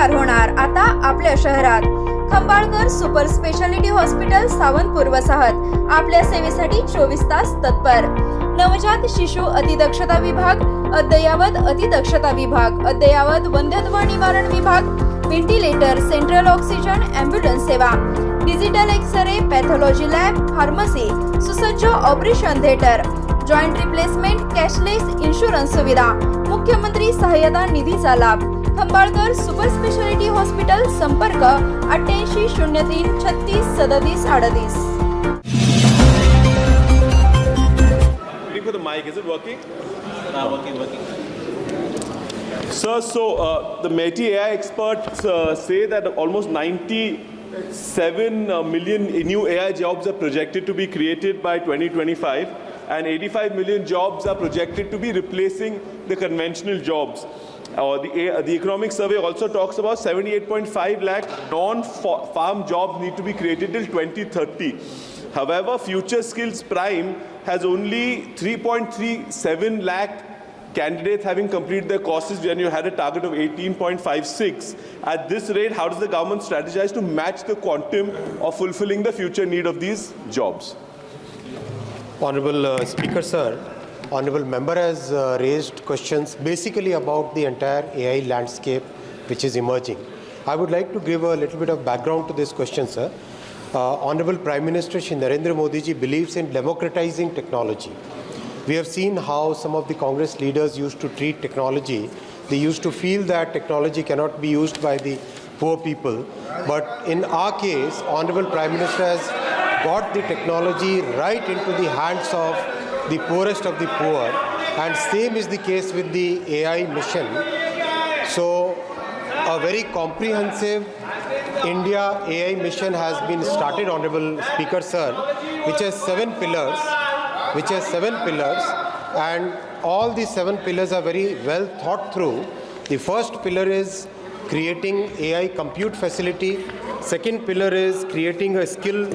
विस्तार होणार आता आपल्या शहरात। Khambalkar super speciality hospital Sawantpur वसाहत आपल्या सेवेसाठी 24 तास तत्पर। नवजात शिशु अतिदक्षता विभाग, अद्ययावत अतिदक्षता विभाग, अद्ययावत वंध्यत्व निवारण विभाग, व्हेंटिलेटर, सेंट्रल ऑक्सिजन, एम्ब्युलन्स सेवा, digital X ray, pathology lab, pharmacy, सुसज्ज operation theatre, joint replacement, cashless insurance सुविधा, मुख्यमंत्री सहायता निधीचा लाभ। खंबाळकर सुपर स्पेशालिटी हॉस्पिटल, संपर्क 88 03 36 37 38। For the mic, is it working? Working. Sir, so the METI AI experts say that almost 97 million new AI jobs are projected to be created by 2025, and 85 million jobs are projected to be replacing the conventional jobs. The economic survey also talks about 78.5 lakh non-farm jobs need to be created till 2030. However, Future Skills Prime has only 3.37 lakh candidates having completed their courses when you had a target of 18.56. At this rate, how does the government strategize to match the quantum of fulfilling the future need of these jobs? Honorable Speaker, sir, Honorable Member has raised questions basically about the entire AI landscape which is emerging. I would like to give a little bit of background to this question, sir. Honorable Prime Minister Shri Narendra Modi ji believes in democratizing technology. We have seen how some of the Congress leaders used to treat technology. They used to feel that technology cannot be used by the poor people. But in our case, Honorable Prime Minister has got the technology right into the hands of the poorest of the poor, and same is the case with the AI mission. So a very comprehensive India AI mission has been started, Honorable Speaker, sir, which has 7 pillars, and all these 7 pillars are very well thought through. The first pillar is creating AI compute facility. Second pillar is creating a skill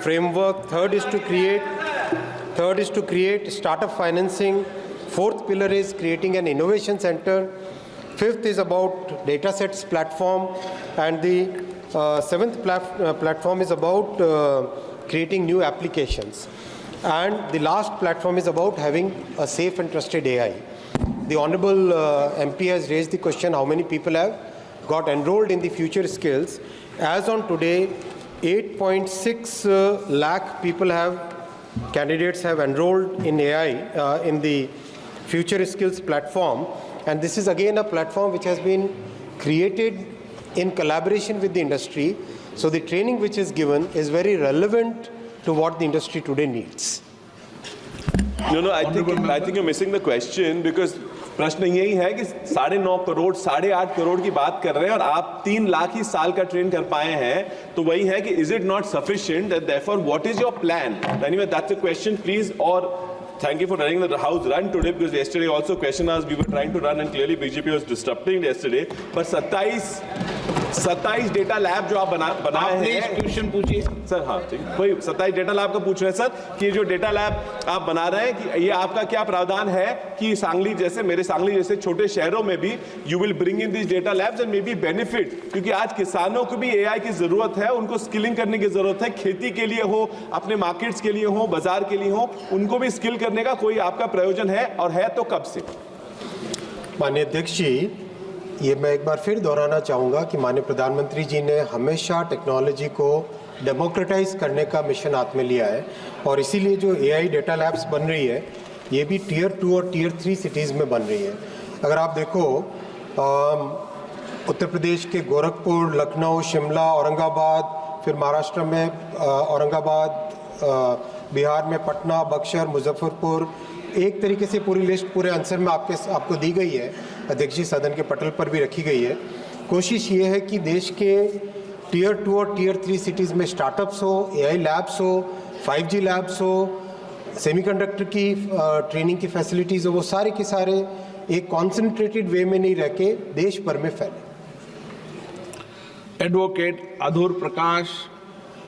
framework. Third is to create startup financing. Fourth pillar is creating an innovation center. Fifth is about datasets platform, and the seventh platform is about creating new applications. And the last platform is about having a safe and trusted AI. The Honorable MP has raised the question, how many people have got enrolled in the Future Skills. As on today, 8.6 lakh candidates have enrolled in AI in the Future Skills platform. And this is again a platform which has been created in collaboration with the industry. So the training which is given is very relevant to what the industry today needs. No, I think you're missing the question, because प्रश्न यही है कि 9.5 करोड़ 8.5 करोड़ की बात कर रहे हैं और आप 3 लाख ही साल का ट्रेन कर पाए हैं, तो वही है कि is it not sufficient, and therefore what is your plan? Anyway, that's a question, please. Or thank you for running the house run today, because yesterday also question asked, we were trying to run and clearly BJP was disrupting yesterday. But 27 data lab जो आप बनाए हैं, question पूछिए sir. हाँ ठीक, वही 27 data lab का पूछ रहे हैं सर कि जो डेटा लैब आप बना रहे हैं, कि ये आपका क्या प्रावधान है कि सांगली जैसे छोटे शहरों में भी you will bring in this data labs and may be benefit, क्योंकि आज किसानों को भी एआई की जरूरत है, उनको स्किलिंग करने की जरूरत है, खेती के लिए हो, अपने मार्केट्स के लिए हो, बाजार के लिए हो, उनको भी स्किल करने का कोई आपका प्रयोजन है, और है तो कब से? माननीय अध्यक्ष जी, ये मैं एक बार फिर दोहराना चाहूँगा कि माननीय प्रधानमंत्री जी ने हमेशा टेक्नोलॉजी को डेमोक्रेटाइज करने का मिशन हाथ में लिया है, और इसीलिए जो एआई डेटा लैब्स बन रही है, ये भी टियर 2 और टियर 3 सिटीज़ में बन रही है। अगर आप देखो, उत्तर प्रदेश के गोरखपुर, लखनऊ, शिमला, औरंगाबाद, फिर महाराष्ट्र में औरंगाबाद, बिहार में पटना, बक्सर, मुजफ्फरपुर, एक तरीके से पूरी लिस्ट पूरे आंसर में आपको दी गई है, अध्यक्ष जी सदन के पटल पर भी रखी गई है। कोशिश ये है कि देश के टियर 2 और टियर 3 सिटीज़ में स्टार्टअप्स हो, एआई लैब्स हो, 5G लैब्स हो, सेमीकंडक्टर की ट्रेनिंग की फैसिलिटीज़ हो, वो सारे के सारे एक कॉन्सेंट्रेटेड वे में नहीं रह के देश भर में फैले। एडवोकेट अधूर प्रकाश